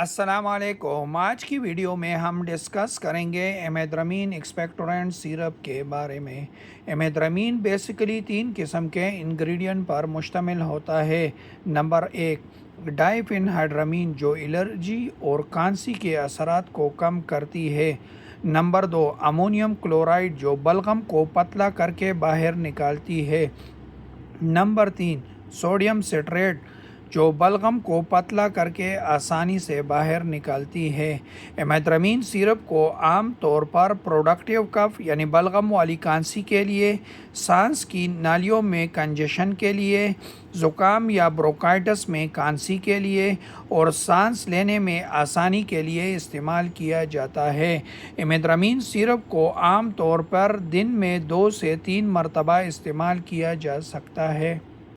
अस्सलामुअलैकुम। आज की वीडियो में हम डिस्कस करेंगे एमेद्रामीन एक्सपेक्टोरेंट सिरप के बारे में। एमेद्रामीन बेसिकली 3 किस्म के इंग्रेडिएंट पर मुश्तमिल होता है। नंबर 1 डाइफेनहाइड्रामीन जो एलर्जी और खांसी के असरात को कम करती है। नंबर 2 अमोनियम क्लोराइड जो बलगम को पतला करके बाहर निकालती है। नंबर 3 सोडियम सिट्रेट जो बलगम को पतला करके आसानी से बाहर निकालती है। एमेद्रामीन सिरप को आम तौर पर प्रोडक्टिव कफ यानी बलगम वाली खांसी के लिए, सांस की नालियों में कंजेशन के लिए, ज़ुकाम या ब्रोंकाइटिस में खांसी के लिए और सांस लेने में आसानी के लिए इस्तेमाल किया जाता है। एमेद्रामीन सिरप को आम तौर पर दिन में 2 से 3 मरतबा इस्तेमाल किया जा सकता है।